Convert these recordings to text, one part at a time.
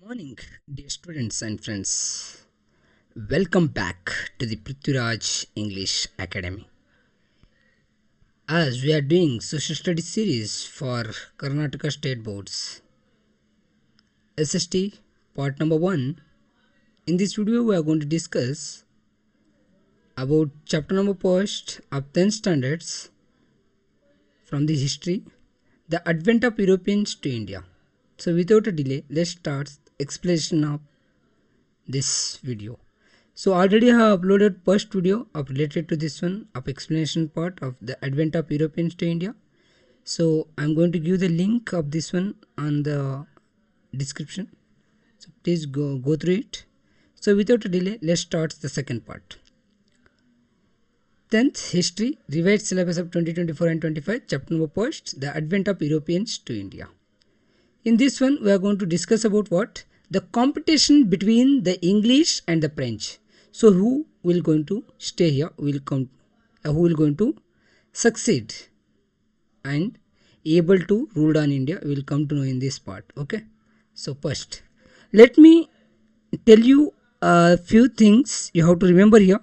Morning, dear students and friends. Welcome back to the Prithviraj English Academy. As we are doing social studies series for Karnataka State Boards, SST part number 1. In this video, we are going to discuss about chapter number first of 10 standards from the history, the advent of Europeans to India. So without a delay, let's start explanation of this video. So already I have uploaded first video of related to this one of explanation part of the advent of Europeans to India. So I'm going to give the link of this one on the description. So please go through it. So without a delay, let's start the second part. 10th History Revised Syllabus of 2024 and 25, chapter number first, the advent of Europeans to India. In this one, we are going to discuss about what? The competition between the English and the French. So who will going to stay here? Who will going to succeed and able to rule on India? We will come to know in this part. Okay. So first, let me tell you a few things you have to remember here.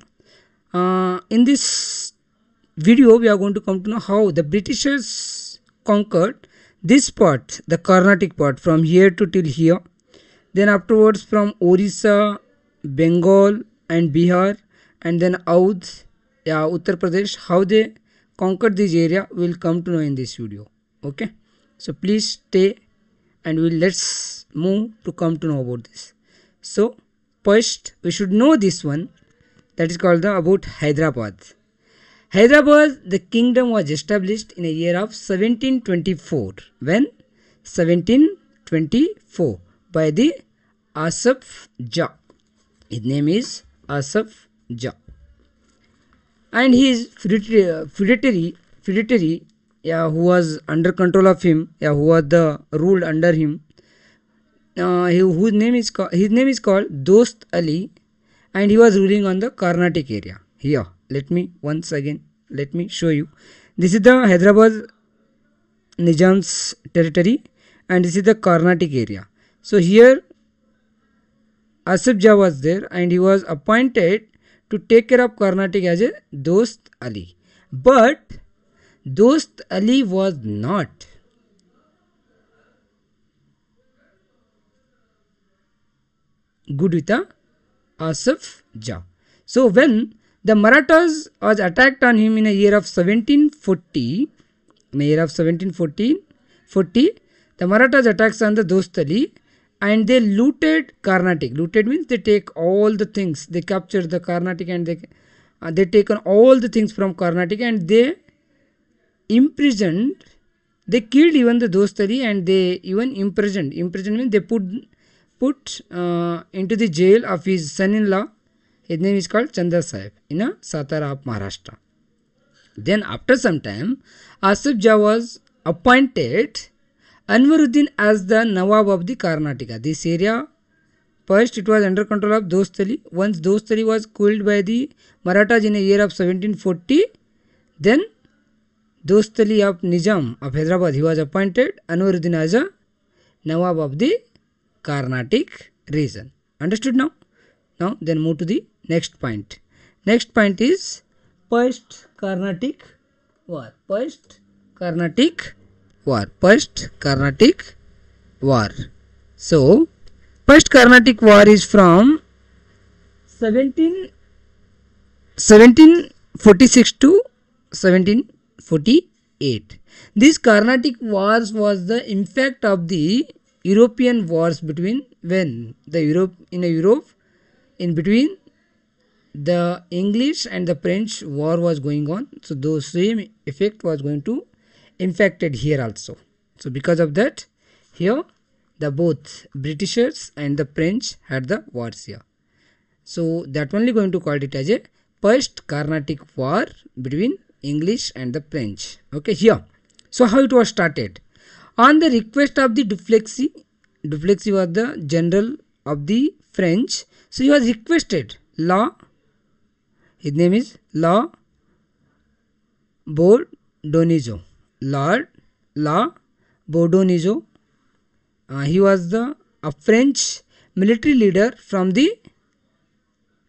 In this video, we are going to come to know how the Britishers conquered this part, the Carnatic part, from here to till here. Then afterwards from Orissa, Bengal and Bihar, and then Oudh, Uttar Pradesh, how they conquered this area will come to know in this video. Okay, so please stay and let's move to come to know about this. So first we should know this one, that is called about Hyderabad. Hyderabad, the kingdom was established in a year of 1724. When? 1724 by the Asaf Jah. His name is Asaf Jah. And his feudatory, who was under control of him, who was the ruled under him, his name is called Dost Ali, and he was ruling on the Carnatic area. Here, let me show you. This is the Hyderabad Nizam's territory, and this is the Carnatic area. So here Asaf Jah was there, and he was appointed to take care of Carnatic as a Dost Ali. But Dost Ali was not good with the Asaf Jah. So when the Marathas was attacked on him in a year of 1740, the Marathas attacks on the Dost Ali, and they looted Carnatic. Looted means they take all the things. They captured the Carnatic, and they taken all the things from Carnatic, and they imprisoned. They killed even the Dost Ali, and they even imprisoned. Imprisoned means they put into the jail of his son-in-law. His name is called Chanda Sahib in Satara of Maharashtra. Then after some time, Asaf Jah was appointed Anwaruddin as the Nawab of the Karnataka. This area, first it was under control of Dost Ali. Once Dost Ali was killed by the Marathas in a year of 1740, then Dost Ali of Nizam of Hyderabad, he was appointed Anwaruddin as a Nawab of the Carnatic region. Understood now? Now then move to the next point. Next point is First Carnatic War. First Carnatic War. So First Carnatic War is from 1746 to 1748. This Carnatic Wars was the impact of the European wars between in between the English and the French war was going on. So the same effect was going to impacted here also. So because of that, here the both Britishers and the French had the wars here. So that only going to call it as a First Carnatic War between English and the French. Okay, here. So how it was started? On the request of the Duplessis was the general of the French. So he was requested his name is La Bourdonnais. La Bourdonnais. He was a French military leader from the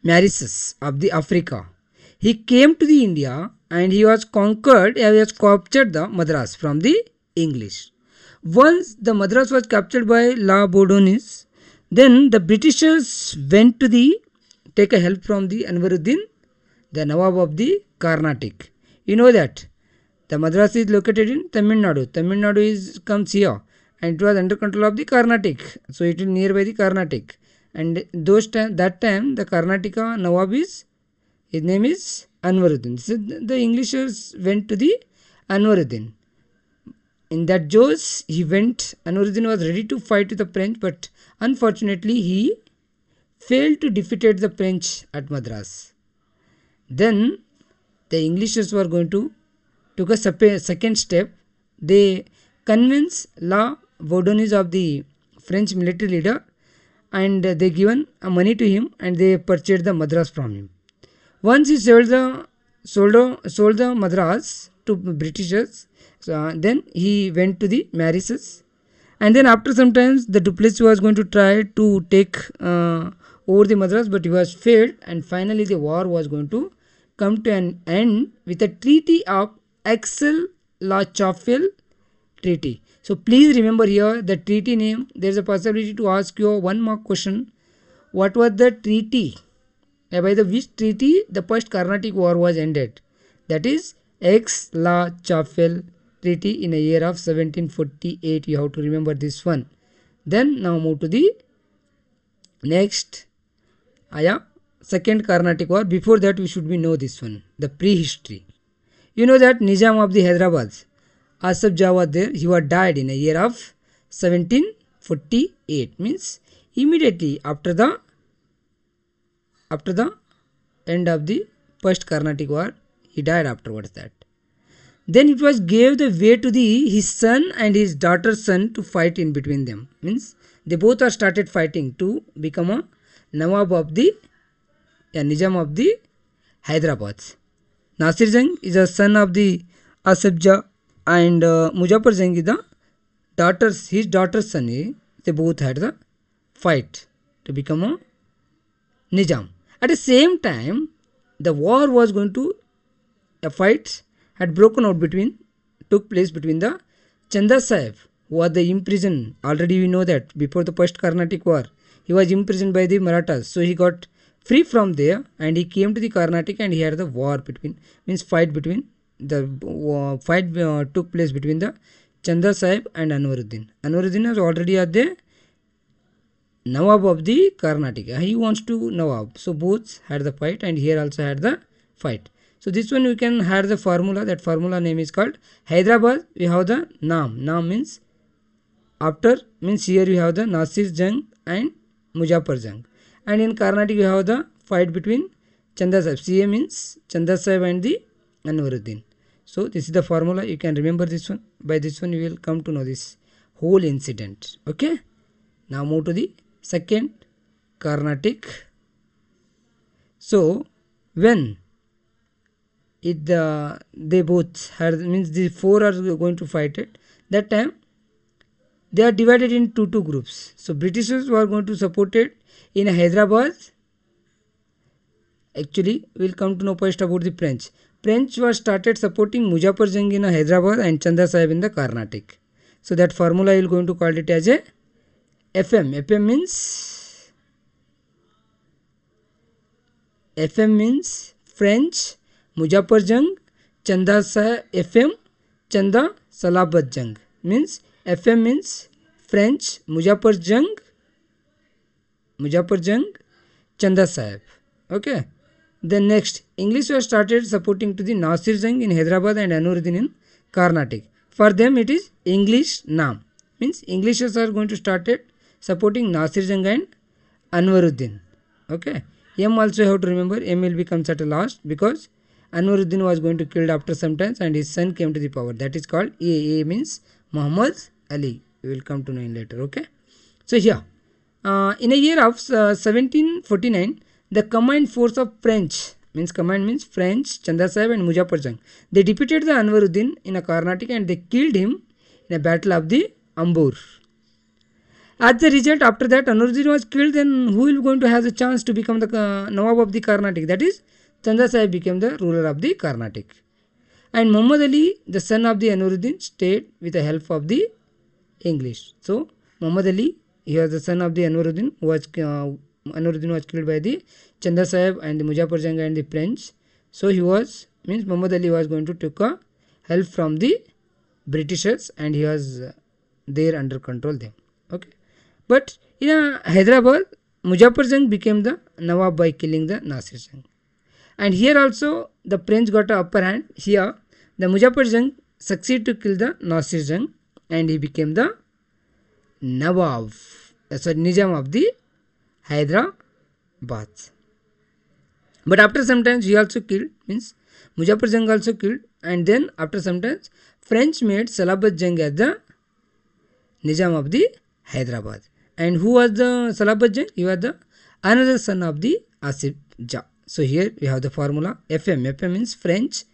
Mauritius of the Africa. He came to the India and he was captured the Madras from the English. Once the Madras was captured by La Bourdonnais, then the Britishers went to the take a help from the Anwaruddin, the Nawab of the Carnatic. You know that the Madras is located in Tamil Nadu. Tamil Nadu comes here and it was under control of the Carnatic. So it is nearby the Carnatic. And that time the Karnataka Nawab his name is Anwaruddin. So the Englishers went to the Anwaruddin. In that Joes he went. Anwaruddin was ready to fight with the French, but unfortunately he failed to defeat the French at Madras. Then the Englishers were going to took a second step. They convinced La Bourdonnais of the French military leader, and they given money to him and they purchased the Madras from him. Once he sold the Madras to Britishers, then he went to the Mauritius, and then after some time the Duplessis was going to try to take over the Madras, but he was failed, and finally the war was going to come to an end with a treaty of Aix-la-Chapelle treaty. So please remember here the treaty name. There is a possibility to ask you one more question. What was the treaty? By the which treaty the first Carnatic War was ended? That is Aix-la-Chapelle treaty in a year of 1748. You have to remember this one. Then now move to the next second Carnatic War. Before that we should know this one, the prehistory. You know that Nizam of the Hyderabad, Asaf Jah was there. He was died in a year of 1748. Means immediately after the end of the first Carnatic War, he died afterwards that. Then it was gave the way to his son and his daughter's son to fight in between them. Means they both are started fighting to become a Nawab of the Nizam of the Hyderabad. Nasir Jang is a son of the Asaf Jah, and Muzaffar Jang is the his daughter's son. They both had the fight to become a Nizam. At the same time, the war was going to, a fight had took place between the Chanda Sahib, who was the imprisoned. Already we know that before the first Carnatic War, he was imprisoned by the Marathas. So he got free from there and he came to the Carnatic and he had the war fight took place between the Chanda Sahib and Anwaruddin. Anwaruddin was already at the Nawab of the Karnataka. He wants to Nawab. So both had the fight and here also had the fight. So this one we can have the formula. That formula name is called Hyderabad. We have the Naam. Naam means after, means here we have the Nasir Jang and Muzaffar Jang. And in Carnatic we have the fight between Chanda Sahib. CA means Chanda Sahib and the Anwaruddin. So this is the formula. You can remember this one. By this one you will come to know this whole incident. Okay. Now move to the second Carnatic. So when they both had, means the four are going to fight it, that time they are divided in two groups. So Britishers were going to support it in Hyderabad. Actually we will come to know first about the French. French was started supporting Muzaffar Jang in Hyderabad and Chanda Sahib in the Carnatic. So that formula you will going to call it as a FM. FM means French, Muzaffar Jang, Chanda Sahib, FM, Chanda Salabat Jang. Means FM means French, Muzaffar Jang, Chanda Sahib. Okay. Then next, English was started supporting to the Nasir Jang in Hyderabad and Anwaruddin in Carnatic. For them it is English Naam. Means Englishers are going to start supporting Nasir Jang and Anwaruddin. Okay. M also you have to remember. M will becomes at last because Anwaruddin was going to killed after some time and his son came to the power. That is called A. A means Muhammad Ali. We will come to know in later. Okay. So here, in a year of 1749, the combined force of French, combined means French, Chanda Sahib and Muzaffar Jang, they defeated the Anwaruddin in a Carnatic and they killed him in a battle of the Ambur. As the result, after that Anuruddin was killed, then who will going to have the chance to become the Nawab of the Carnatic? That is, Chanda Sahib became the ruler of the Carnatic. And Muhammad Ali, the son of the Anuruddin, stayed with the help of the English. So Muhammad Ali, he was the son of the Anuruddin, who was Anuruddin was killed by the Chanda Sahib and the Muzaffar Jang and the French. So he was, means Muhammad Ali was going to take a help from the Britishers, and he was there under control them. Okay. But in Hyderabad, Muzaffar Jang became the Nawab by killing the Nasir Jang. And here also the French got a upper hand. Here the Muzaffar Jang succeeded to kill the Nasir Jang, and he became the Nawab, Nizam of the Hyderabad. But after some time he also killed, means Muzaffar Jang also killed, and then after some time French made Salabat Jang as the Nizam of the Hyderabad. And who was the Salabat Jang? He was the another son of the Asif Jah. So here we have the formula FM. FM means French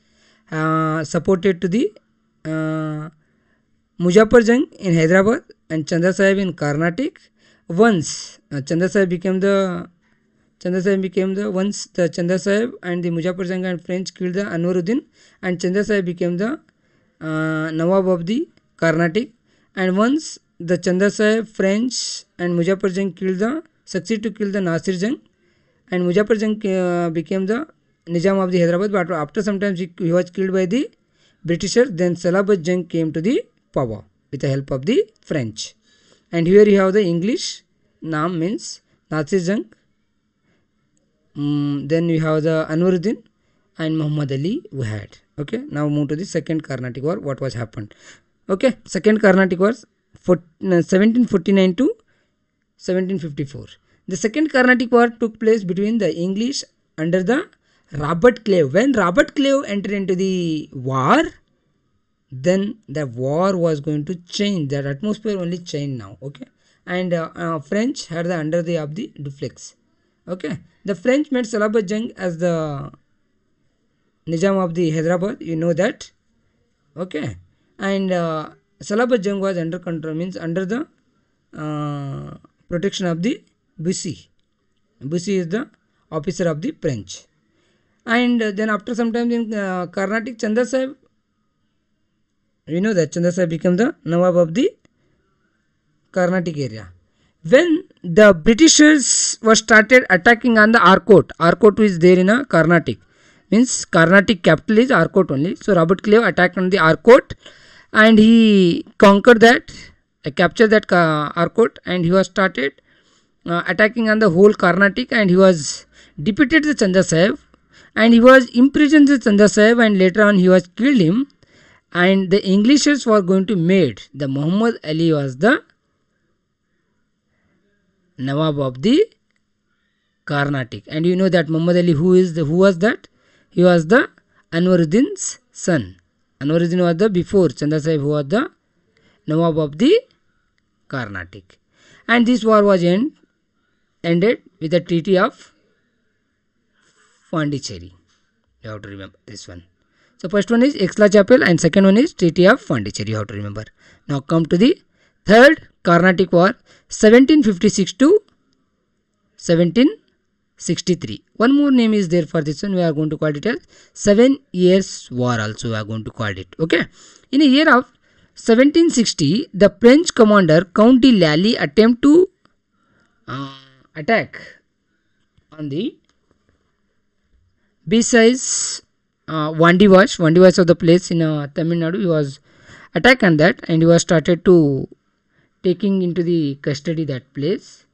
supported to the Muzaffar Jang in Hyderabad and Chanda Sahib in Carnatic. Once Chanda Sahib became the once the Chanda Sahib and the Muzaffar Jang and French killed the Anwaruddin, and Chanda Sahib became the Nawab of the Carnatic. And once the Chanda Sahib, French and Muzaffar Jang succeed to kill the Nasir Jang, and Muzaffar Jang became the Nizam of the Hyderabad. But after some time he was killed by the Britishers. Then Salabat Jang came to the power with the help of the French. And here you have the English name, means Nasir Jang. Then we have the Anwaruddin and Muhammad Ali we had. Okay, now move to the second Carnatic War. What was happened? Okay, second Carnatic War 1749 to 1754. The second Carnatic War took place between the English under the Robert Clive. When Robert Clive entered into the war, then the war was going to change. That atmosphere only changed now. Okay, and French had the under the of the Dupleix. Okay, the French made Salabat Jang as the Nizam of the Hyderabad. You know that. Okay, and Salabat Jang was under control, means under the protection of the Bussy. Bussy is the officer of the French. And then after some time in Carnatic, Chanda Sahib, you know that Chanda Sahib became the Nawab of the Carnatic area. When the Britishers were started attacking on the Arcot, Arcot is there in a Carnatic, means Carnatic capital is Arcot only. So Robert Clive attacked on the Arcot, and he conquered that, captured that Arcot, and he was started attacking on the whole Carnatic, and he was defeated the Chanda Sahib, and he was imprisoned the Chanda Sahib, and later on he was killed him, and the Englishers were going to made the Muhammad Ali was the Nawab of the Carnatic. And you know that Muhammad Ali, who was that? He was the Anwaruddin's son. Anwaruddin was the before Chanda Sahib, who was the Nawab of the Carnatic. And this war was ended with the Treaty of Pondicherry. You have to remember this one. So first one is Aix-la-Chapelle and second one is Treaty of Pondicherry. You have to remember. Now come to the third Carnatic War, 1756 to 1763. One more name is there for this one. We are going to call it as 7 Years War also we are going to call it. Okay. In a year of 1760, the French commander Count de Lally attempt to attack on the besides Vandivash. Vandivash of the place in Tamil Nadu. He was attacked on that, and he was started to taking into the custody that place.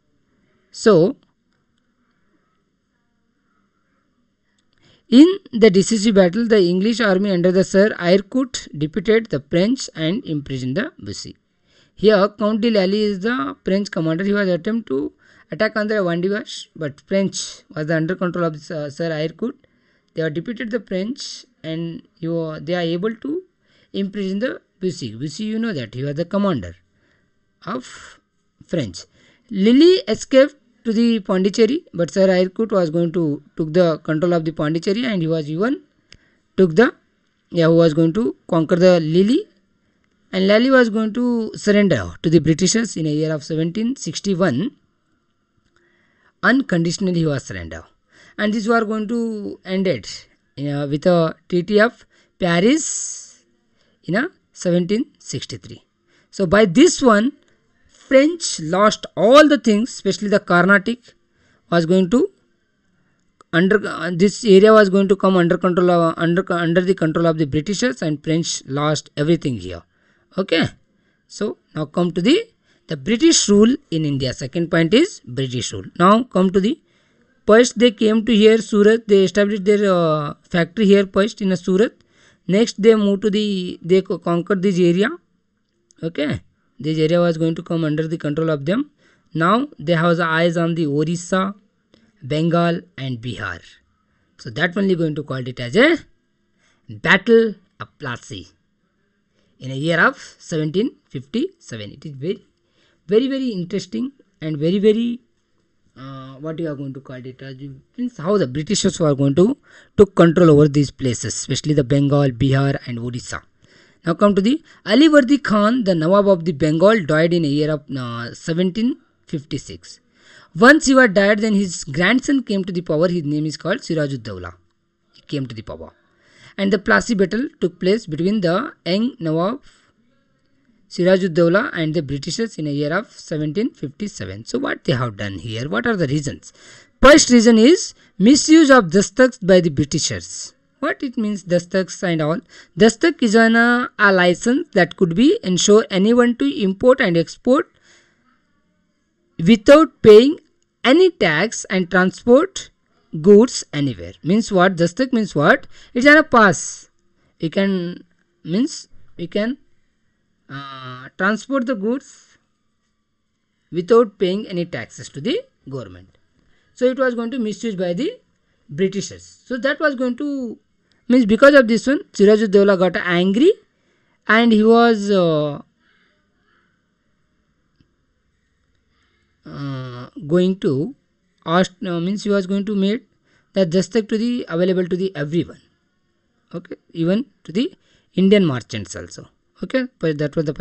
So in the decisive battle, the English army under the Sir Eyrecourt defeated the French and imprisoned the Bussy. Here Count de Lally is the French commander. He was attempt to attack on the Vandivash, but French was under control of Sir Eyrecourt. They have defeated the French, and they are able to imprison the Bussy. Bussy, you know that he was the commander of French. Lally escaped to the Pondicherry, but Sir Eyrecourt was going to took the control of the Pondicherry, and he was even who was going to conquer the Lally, and Lally was going to surrender to the Britishers in a year of 1761. Unconditionally he was surrender, and this war going to ended with a Treaty of Paris in 1763. So by this one, French lost all the things, especially the Carnatic was going to this area was going to come under control of, under the control of the Britishers, and French lost everything here. Okay, so now come to the British rule in India. Second point is British rule. Now come to the first they came to here Surat. They established their factory here first in Surat. Next they moved to they conquered this area. Okay, this area was going to come under the control of them. Now they have the eyes on the Orissa, Bengal and Bihar. So that only going to call it as a Battle of Plassey in a year of 1757. It is very interesting and very what you are going to call it as means how the Britishers were going to took control over these places, especially the Bengal, Bihar and Odisha. Now come to the Ali Wordi Khan, the Nawab of the Bengal, died in a year of 1756. Once he was died, then his grandson came to the power. His name is called Siraj-ud-Dawla. He came to the power, and the Plassey battle took place between the young Nawab Siraj-ud-Dawla and the Britishers in a year of 1757. So what they have done here? What are the reasons? First reason is misuse of dastaks by the Britishers. What it means, dastaks and all? Dastak is a license that could be ensure anyone to import and export without paying any tax and transport goods anywhere. Means what? Dastak means what? It's a pass. You can transport the goods without paying any taxes to the government. So it was going to misuse by the Britishers. So that was going to means because of this one, Siraj-ud-Dawla got angry, and he was going to ask means he was going to make that dastak to the available to the everyone. Okay, even to the Indian merchants also. Okay, but that was the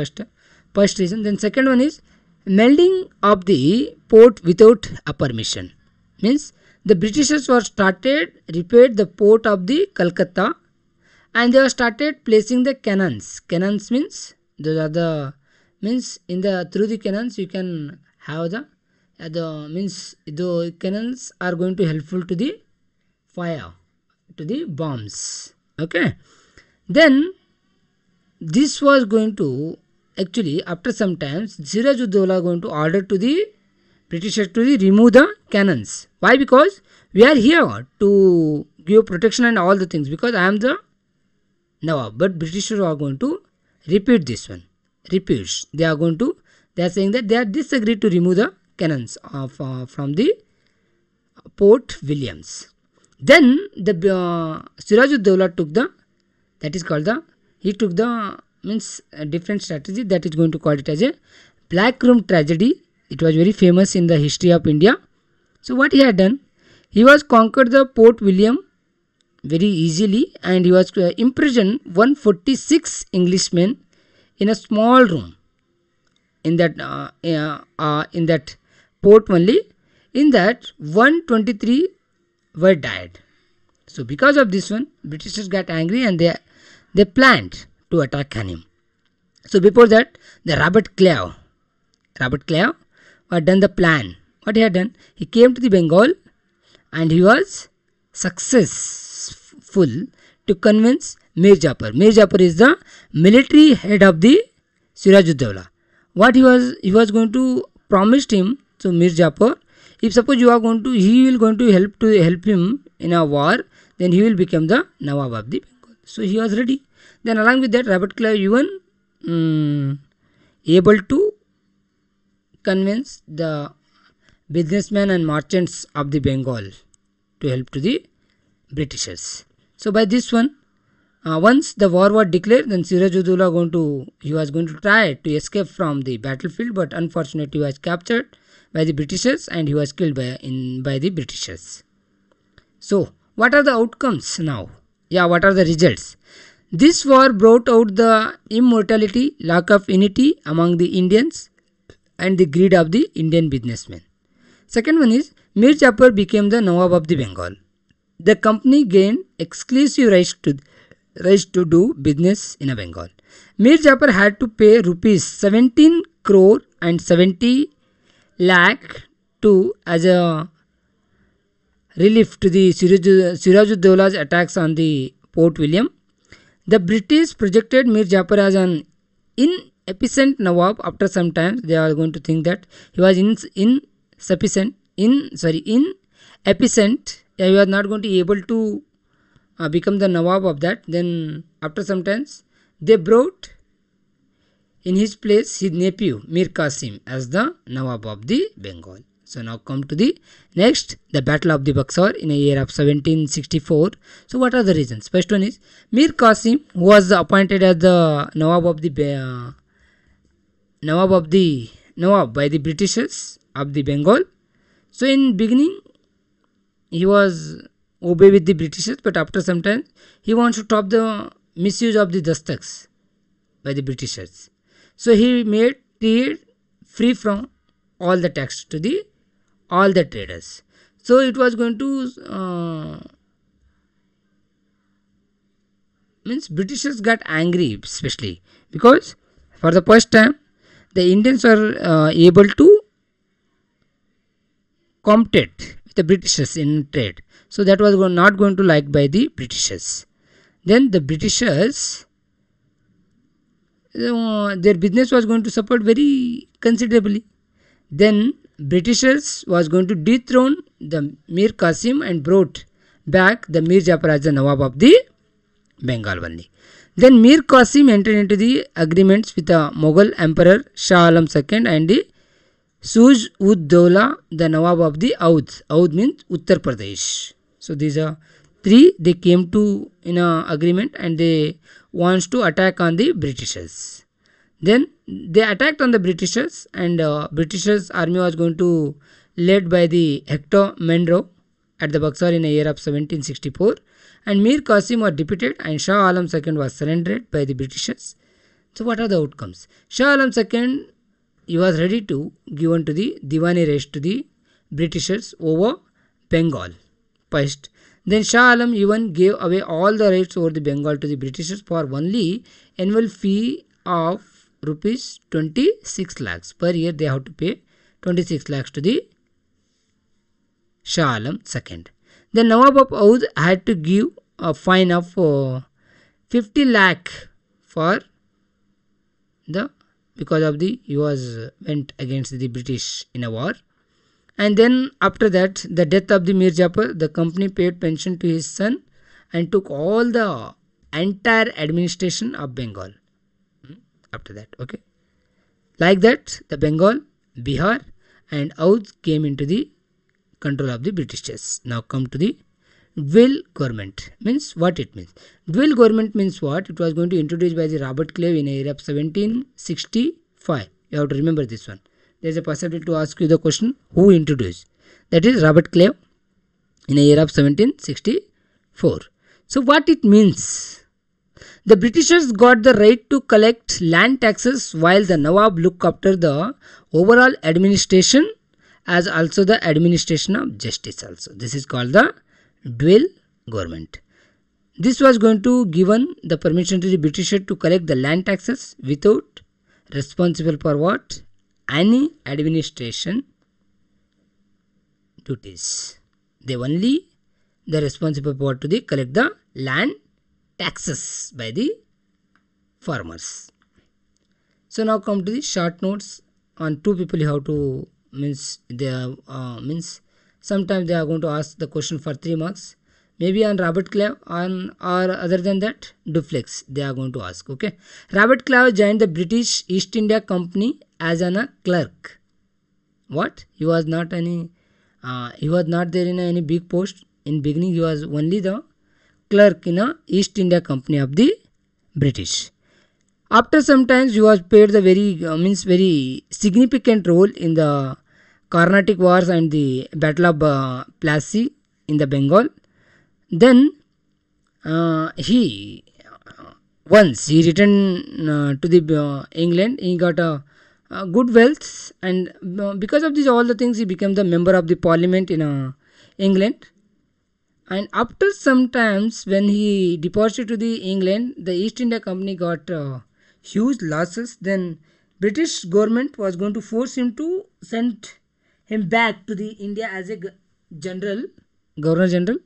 first reason. Then second one is melding of the port without a permission. Means the Britishers were repaired the port of the Calcutta, and they were started placing the cannons. Cannons means those are the means in the through the cannons you can have the means the cannons are going to helpful to the fire, to the bombs. Okay, then this was going to actually after some times Siraj-ud-Dawla going to order to the Britishers to remove the cannons. Why? Because we are here to give protection and all the things, because I am the Nawab, but Britishers are going to repeat this one. Repeats. They are saying that they are disagreed to remove the cannons from the Port Williams. Then the Siraj-ud-Dawla took the means a different strategy, that is going to call it as a Black Room tragedy. It was very famous in the history of India. So what he had done, he was conquered the Port William very easily, and he was imprisoned 146 Englishmen in a small room in that port only. In that 123 were died. So because of this one, Britishers got angry and they planned to attack him. So before that, the Robert Clive had done the plan. What he had done? He came to the Bengal and he was successful to convince Mir Jafar. Mir Jafar is the military head of the Siraj-ud-Dawla. What he was going to promise him, so Mir Jafar, if suppose you are going to, he will going to help him in a war, then he will become the Nawab of the Bengal. So he was ready. Then along with that, Robert Clive even able to convince the businessmen and merchants of the Bengal to help to the Britishers. So by this one, once the war was declared, then Siraj-ud-Dawla was going to try to escape from the battlefield, but unfortunately he was captured by the Britishers and he was killed by the Britishers. So what are the outcomes now? Yeah, what are the results? This war brought out the immortality, lack of unity among the Indians and the greed of the Indian businessmen. Second one is Mir Jafar became the Nawab of the Bengal. The company gained exclusive rights to do business in Bengal. Mir Jafar had to pay rupees 17 crore and 70 lakh to as a relief to the Sirajuddaulla's attacks on the Port William. The British projected Mir Jafar as an inefficient Nawab. After some time, they are going to think that he was inefficient. He was not going to be able to become the Nawab of that. Then after some times, they brought in his place his nephew Mir Qasim as the Nawab of the Bengal. So now come to the next, the Battle of the Buxar in the year of 1764. So what are the reasons? First one is Mir Qasim was appointed as the Nawab by the Britishers of the Bengal. So in beginning he was obey with the Britishers, but after some time he wants to stop the misuse of the dastaks by the Britishers. So he made trade free from all the tax to the all the traders. So it was going to means Britishers got angry, especially because for the first time the Indians are able to compete with the Britishers in trade. So that was not going to like by the Britishers. Then the Britishers, their business was going to suffer very considerably. Then Britishers was going to dethrone the Mir Qasim and brought back the Mir Jafar as the Nawab of the Bengal only. Then Mir Qasim entered into the agreements with the Mughal Emperor Shah Alam II and the Siraj-ud-Dawla, the Nawab of the Oudh. Oudh means Uttar Pradesh. So these are three. They came to in a agreement and they wants to attack on the Britishers. Then they attacked on the Britishers, and Britishers army was going to led by the Hector Munro at the Buxar in the year of 1764, and Mir Qasim was defeated and Shah Alam II was surrendered by the Britishers. So what are the outcomes? Shah Alam II, he was ready to give on to the Diwani rights to the Britishers over Bengal first. Then Shah Alam even gave away all the rights over the Bengal to the Britishers for only annual fee of rupees 26 lakhs per year. They have to pay 26 lakhs to the Shah Alam II. The Nawab of Oudh had to give a fine of 50 lakh for the because of the he was went against the British in a war. And then after that, the death of the Mir Jafar, the company paid pension to his son and took all the entire administration of Bengal. After that, okay, like that the Bengal, Bihar and Oudh came into the control of the Britishers. Now come to the dual government. Means what it means? Dual government means what? It was going to introduced by the Robert Clive in the year of 1765. You have to remember this one. There is a possibility to ask you the question who introduced. That is Robert Clive in the year of 1764. So what it means? The Britishers got the right to collect land taxes while the Nawab looked after the overall administration as also the administration of justice also. This is called the dual government. This was going to given the permission to the Britishers to collect the land taxes without responsible for what? Any administration duties. They only the responsible for to the collect the land taxes by the farmers. So now come to the short notes on two people you have to means they means sometimes they are going to ask the question for 3 marks. Maybe on Robert Clive on or other than that Duplex they are going to ask. Okay, Robert Clive joined the British East India Company as a clerk. What? He was not any he was not there in any big post. In beginning he was only the clerk in a East India Company of the British. After some times he was paid the very significant role in the Carnatic Wars and the Battle of Plassey in the Bengal. Then he once he returned to the England, he got a good wealth, and because of these all the things, he became the member of the parliament in England. And after some times, when he departed to the England, the East India Company got huge losses. Then British government was going to force him to send him back to the India as a general, governor general.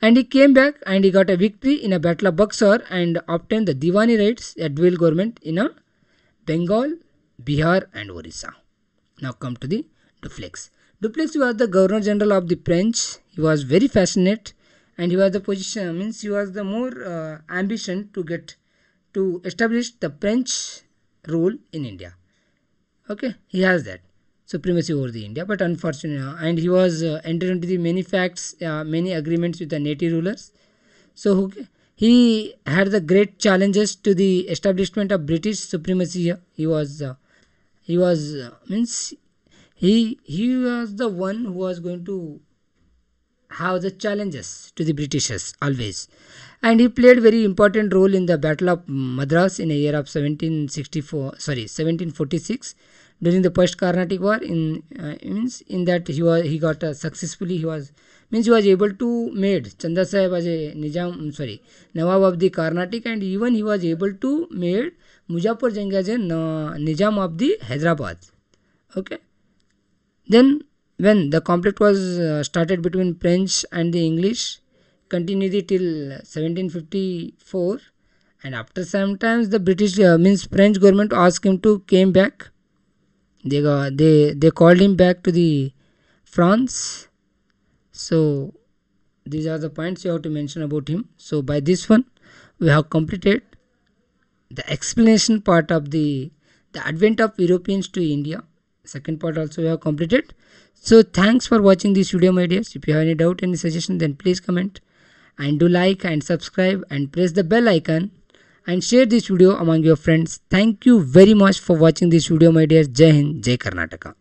And he came back and he got a victory in a battle of Buxar and obtained the Diwani rights, a dual government in a Bengal, Bihar and Orissa. Now come to the Dupleix. Dupleix was the governor general of the French. He was very passionate, and he was the position, means he was the more ambition to get to establish the French rule in India. Okay, he has that supremacy over the India, but unfortunately, and he was entered into the many facts, many agreements with the native rulers. So he had the great challenges to the establishment of British supremacy here. He was means he was the one who was going to have the challenges to the Britishers always, and he played very important role in the Battle of Madras in the year of 1746 during the post Carnatic War. Means in that he got successfully, he was able to made Chanda Sahib as a Nawab of the Carnatic, and even he was able to made Muzaffer Jang as a Nizam of the Hyderabad. Okay, then when the conflict was started between French and the English, continued till 1754, and after some times the British French government asked him to came back. They called him back to the France. So these are the points you have to mention about him. So by this one we have completed the explanation part of the advent of Europeans to India. Second part also we have completed. So thanks for watching this video, my dears. If you have any doubt, any suggestion, then please comment, and do like and subscribe and press the bell icon and share this video among your friends. Thank you very much for watching this video, my dears. Jai Hind, Jai Karnataka.